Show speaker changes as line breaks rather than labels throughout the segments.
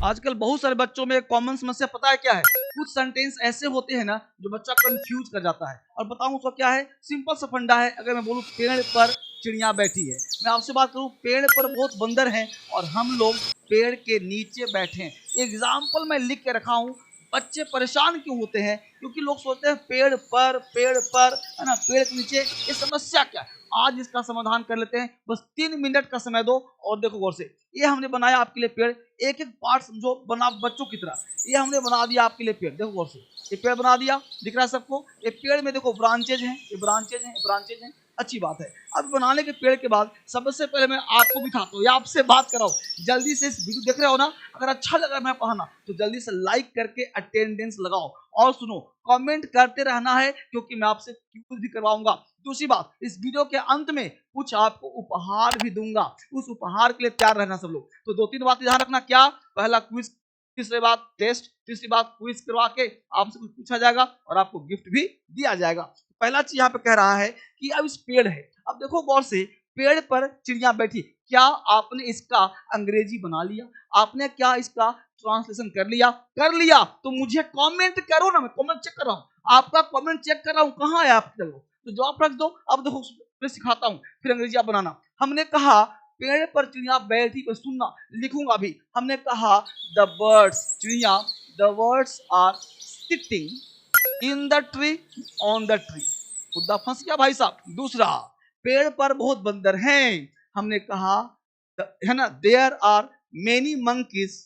आजकल बहुत सारे बच्चों में कॉमन समस्या पता है क्या है? कुछ सेंटेंस ऐसे होते हैं ना जो बच्चा कंफ्यूज कर जाता है। और बताऊं तो क्या है? सिंपल सा फंडा है। अगर मैं बोलूं पेड़ पर चिड़िया बैठी है, मैं आपसे बात करूं पेड़ पर बहुत बंदर हैं और हम लोग पेड़ के नीचे बैठे हैं। एग्जाम्पल मैं लिख के रखा हूं। बच्चे परेशान क्यों होते हैं? क्योंकि लोग सोचते हैं पेड़ पर है ना, पेड़ के नीचे। ये समस्या क्या है? आज इसका समाधान कर लेते हैं। बस 3 मिनट का समय दो और देखो गौर से। ये हमने बनाया आपके लिए पेड़, एक एक पार्ट समझो बना बच्चों की तरह। ये हमने बना दिया आपके लिए पेड़, देखो गौर से। ये पेड़ बना दिया, दिख रहा है सबको? ये पेड़ में देखो ब्रांचेज हैं, ये ब्रांचेज हैं, ब्रांचेज हैं। अच्छी बात है। अब बनाने के पेड़ के बाद सबसे पहले मैं आपको बिठाता हूँ या आपसे बात कराऊँ। जल्दी से इस वीडियो देख रहे हो ना, अगर अच्छा लगा मैं पढ़ाना तो जल्दी से लाइक करके अटेंडेंस लगाओ। और सुनो, कमेंट करते रहना है क्योंकि मैं आपसे क्विज भी करवाऊंगा। दूसरी बात, इस वीडियो के अंत में कुछ आपको उपहार भी दूंगा। उस उपहार के लिए तैयार रहना सब लोग। तो 2-3 बात ध्यान रखना। क्या? पहला क्विज, तीसरी बात टेस्ट, तीसरी बात क्विज करवा के आपसे कुछ पूछा जाएगा और आपको गिफ्ट भी दिया जाएगा। पहला चीज यहाँ पे कह रहा है कि अब इस पेड़ है, अब देखो गौर से, पेड़ पर चिड़िया बैठी। क्या आपने इसका अंग्रेजी बना लिया? आपने क्या इसका ट्रांसलेशन कर लिया? कर लिया तो मुझे कमेंट करो ना, मैं कमेंट चेक कर रहा हूं। आपका कमेंट चेक कर रहा हूं, कहां है आप? तो जवाब रख दो। अब देखो मैं सिखाता हूं, फिर अंग्रेजी आप बनाना। हमने कहा पेड़ पर चिड़िया बैठी, पर सुनना लिखूंगा भी। हमने कहा द बर्ड्स, चिड़िया, the birds are sitting in the tree, on the tree. मुद्दा फंस गया भाई साहब। दूसरा, पेड़ पर बहुत बंदर हैं। हमने कहा है ना, there are many monkeys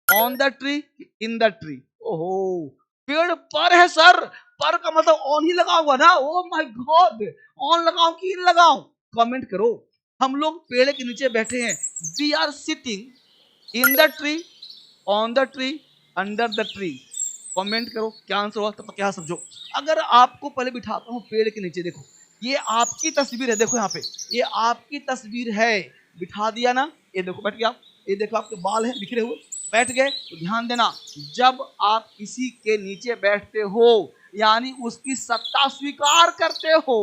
on the tree, in the tree. ओहो, पेड़ पर है सर। पर का मतलब ऑन ही लगाऊंगा ना। ओ माय गॉड, ऑन लगाऊं कि इन लगाऊं? कमेंट करो। हम लोग पेड़ के नीचे बैठे हैं। We are sitting in the tree, on the tree, under the tree. Comment करो क्या आंसर हुआ, तब क्या समझो। अगर आपको पहले बिठाता हूं पेड़ के नीचे, देखो ये आपकी तस्वीर है, देखो यहाँ पे ये आपकी तस्वीर है। बिठा दिया ना, ये देखो बैठ गया। ये देखो आपके बाल हैं बिखरे हुए, बैठ गए। तो ध्यान देना, जब आप किसी के नीचे बैठते हो यानी उसकी सत्ता स्वीकार करते हो।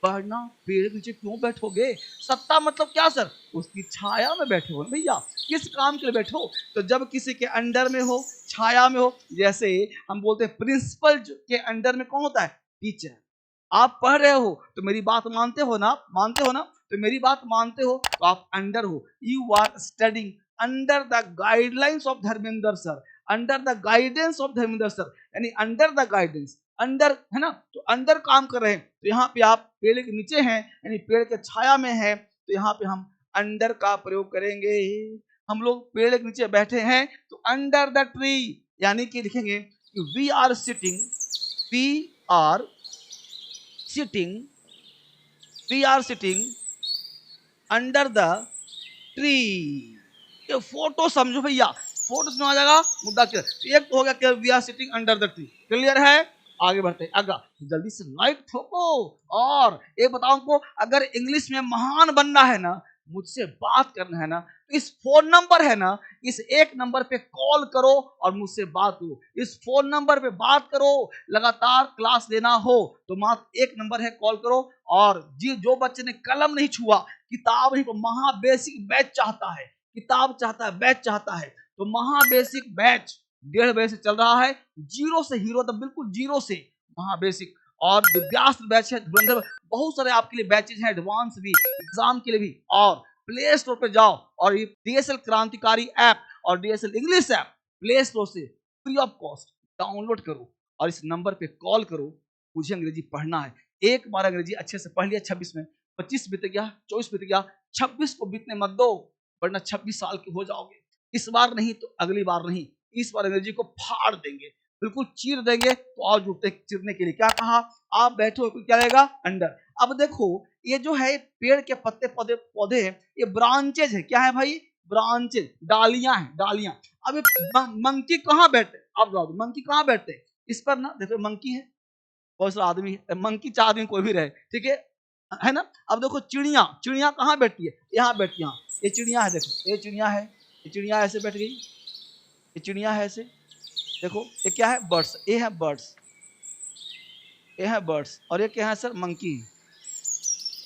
वरना पेड़ के नीचे क्यों बैठोगे? सत्ता मतलब क्या सर? उसकी छाया में बैठे हो भैया। किस काम के लिए बैठो? तो जब किसी के अंडर में हो, छाया में हो, जैसे हम बोलते हैं प्रिंसिपल के अंडर में कौन होता है? टीचर। आप पढ़ रहे हो तो मेरी बात मानते हो ना? मानते हो ना? तो मेरी बात मानते हो तो आप अंडर हो। You are studying under the guidelines of Dharmendra sir, under the guidance of Dharmendra sir, यानी अंडर द गाइडेंस, अंडर है ना, तो अंदर काम कर रहे हैं। तो यहाँ पे आप पेड़ के नीचे हैं यानी पेड़ के छाया में है, तो यहाँ पे हम अंडर का प्रयोग करेंगे। हम लोग पेड़ के नीचे बैठे हैं तो अंडर द ट्री, यानी कि लिखेंगे we are sitting, we are sitting, we are sitting under the tree. ये फोटो समझो भैया, फोटो समझ आ जाएगा, मुद्दा क्लियर। एक तो हो गया कि we are sitting under the tree, clear है? आगे बढ़ते हैं। अगर जल्दी से लाइक ठोको। और एक बताओ को, अगर इंग्लिश में महान बनना है ना, मुझसे बात करना है ना, तो इस फोन नंबर है ना, इस एक नंबर पे कॉल करो और मुझसे बात करो। इस फोन नंबर पे बात करो। लगातार क्लास लेना हो तो मात्र एक नंबर है, कॉल करो। और जी जो बच्चे ने कलम नहीं छुआ, किताब ही, महा बेसिक बैच चाहता है, किताब चाहता है, बैच चाहता है, तो महा बेसिक बैच 1.5 बजे से चल रहा है। जीरो से हीरो तक, बिल्कुल जीरो से महा बेसिक। और दिव्यास्त्र बैच है, धुरंधर, बहुत सारे आपके लिए बैचेज हैं, एडवांस भी, एग्जाम के लिए भी। और प्ले स्टोर पे जाओ और ये डीएसएल क्रांतिकारी ऐप और DSL English app play store से फ्री ऑफ कॉस्ट डाउनलोड करो और इस नंबर पे कॉल करो। मुझे अंग्रेजी पढ़ना है। एक बार अंग्रेजी अच्छे से पढ़ लिया 26 में, 25 बीत गया, 24 बीत गया, 26 को बीतने मत दो, वरना 26 साल के हो जाओगे। इस बार नहीं तो अगली बार नहीं, इस बार अंग्रेजी को फाड़ देंगे, बिल्कुल चीर देंगे। तो और जुड़ते चिरने के लिए क्या कहा? आप बैठो, क्या रहेगा? अंडर। अब देखो ये जो है पेड़ के पत्ते पौधे पौधे हैं, ये ब्रांचेज है। क्या है भाई? ब्रांचेज, डालियां हैं, डालियां। अब ये मंकी कहाँ बैठे? आप बताओ मंकी कहाँ बैठते? इस पर ना देखो मंकी है, बहुत सारा आदमी है, मंकी 4 आदमी कोई भी रहे, ठीक है ना। अब देखो चिड़िया, चिड़िया कहाँ बैठती है? यहाँ बैठती है। यहाँ ये चिड़िया है, देखो ये चिड़िया है, ये चिड़िया ऐसे बैठ गई, ये चिड़िया है ऐसे। देखो ये क्या है? बर्ड्स। ये है बर्ड्स, ये है बर्ड्स, और ये क्या है सर? मंकी।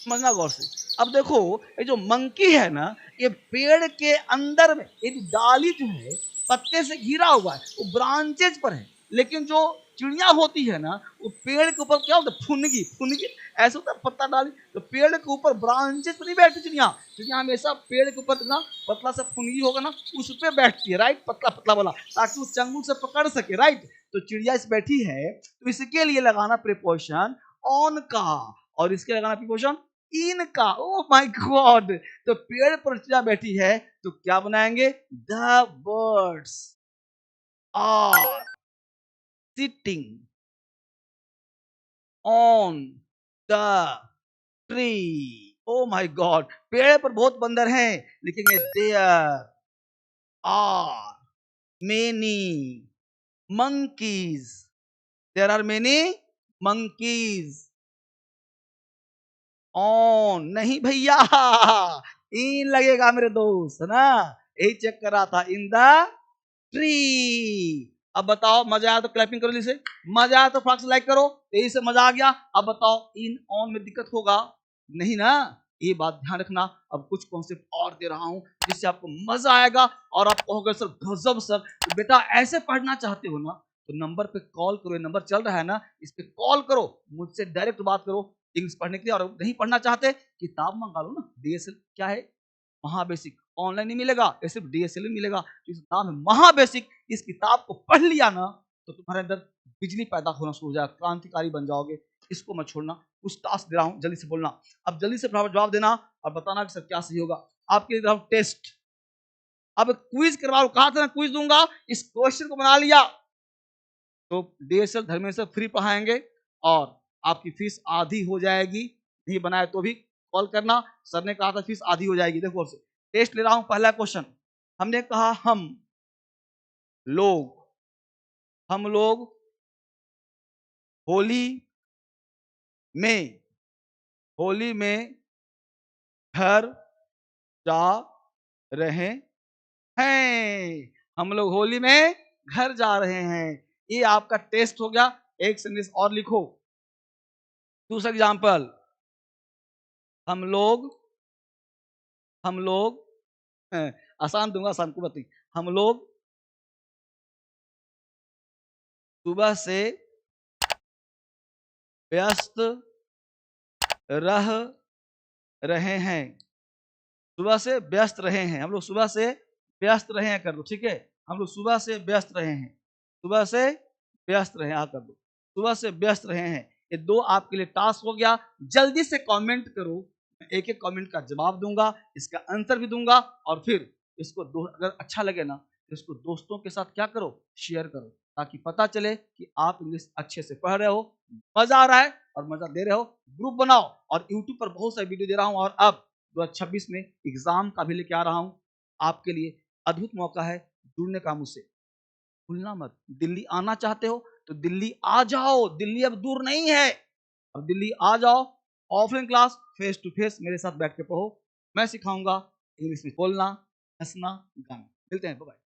समझना गौर से। अब देखो ये जो मंकी है ना, ये पेड़ के अंदर में, ये डाली जो है पत्ते से घिरा हुआ है, वो ब्रांचेज पर है। लेकिन जो चिड़िया होती है ना, वो पेड़ के ऊपर क्या होता है, फुनगी फुनगी ऐसे होता है, पत्ता डाली तो पेड़ के ऊपर ब्रांचेज पर नहीं बैठती चिड़िया। चिड़िया हमेशा पेड़ के ऊपर ना पतला सा फुनगी होगा ना, उस पर बैठती है, राइट, पतला पतला वाला, ताकि वो चंगुल से पकड़ सके, राइट। तो चिड़िया इस बैठी है, तो इसके लिए लगाना प्रीपोजिशन ऑन का, और इसके लगाना प्रीपोजिशन इन का। ओ माय गॉड, तो पेड़ पर चिड़िया बैठी है, तो क्या बनाएंगे, the birds are sitting on the tree. Oh my god, पेड़ पर बहुत बंदर हैं, लिखेंगे there are many monkeys, there are many monkeys on, नहीं भैया, इन लगेगा मेरे दोस्त, है ना, यही चेक कर रहा था, इन द ट्री। अब बताओ, मजा आया तो क्लैपिंग करो, इसे मजा आया तो फटाक से लाइक करो, यही से मजा आ गया। अब बताओ, इन ऑन में दिक्कत होगा नहीं ना, ये बात ध्यान रखना। अब कुछ कॉन्सेप्ट और दे रहा हूं जिससे आपको मजा आएगा और आप कहोगे सर गजब सर। तो बेटा ऐसे पढ़ना चाहते हो ना, तो नंबर पे कॉल करो, ये नंबर चल रहा है ना, इस पे कॉल करो, मुझसे डायरेक्ट बात करो इंग्लिश पढ़ने के लिए। और नहीं पढ़ना चाहते, किताब मंगा लो ना, डीएसएल क्या है, महाबेसिक, ऑनलाइन नहीं मिलेगा, ये सिर्फ डीएसएल में मिलेगा। तो इस नाम है महाबेसिक, इस किताब को पढ़ लिया ना, तो तुम्हारे अंदर बिजली पैदा होना शुरू हो जाएगा, क्रांतिकारी बन जाओगे। इसको मत छोड़ना। कुछ टास्क दे रहा हूं, जल्दी से बोलना। अब जल्दी से फटाफट जवाब देना और बताना कि सर क्या सही होगा। आपके लिए टेस्ट, अब क्विज करवा लो, कहा था ना क्विज दूंगा, इस क्वेश्चन को बना लिया तो डीएसएल धर्मेंद्र सर फ्री पढ़ाएंगे और आपकी फीस आधी हो जाएगी। नहीं बनाए तो भी कॉल करना, सर ने कहा था फीस आधी हो जाएगी। देखो टेस्ट ले रहा हूं, पहला क्वेश्चन हमने कहा हम लोग होली में घर जा रहे हैं, हम लोग होली में घर जा रहे हैं। ये आपका टेस्ट हो गया। एक सेंटेंस और लिखो। दूसरा एग्जांपल, हम लोग आसान दूंगा, आसान को बताइए। हम लोग सुबह से व्यस्त रह रहे हैं, सुबह से व्यस्त रहे हैं, हम लोग सुबह से व्यस्त रहे हैं, कर दो, ठीक है। हम लोग सुबह से व्यस्त रहे हैं, सुबह से व्यस्त रहे, कर दो, सुबह से व्यस्त रहे हैं। ये दो आपके लिए टास्क हो गया। जल्दी से कमेंट करो, एक एक कमेंट का जवाब दूंगा, इसका आंसर भी दूंगा, और फिर इसको अगर अच्छा लगे ना तो इसको दोस्तों के साथ क्या करो, शेयर करो, ताकि पता चले कि आप इंग्लिश अच्छे से पढ़ रहे हो, मजा आ रहा है और मजा दे रहे हो। ग्रुप बनाओ, और यूट्यूब पर बहुत सारे वीडियो दे रहा हूं, और अब 2026 में एग्जाम का भी लेके आ रहा हूं आपके लिए। अद्भुत मौका है जुड़ने का मुझसे, भूलना मत। दिल्ली आना चाहते हो तो दिल्ली आ जाओ, दिल्ली अब दूर नहीं है। अब दिल्ली आ जाओ, offline class face to face मेरे साथ बैठ के पढ़ो, मैं सिखाऊंगा इंग्लिश में बोलना, हंसना, गाना। मिलते हैं, बाय।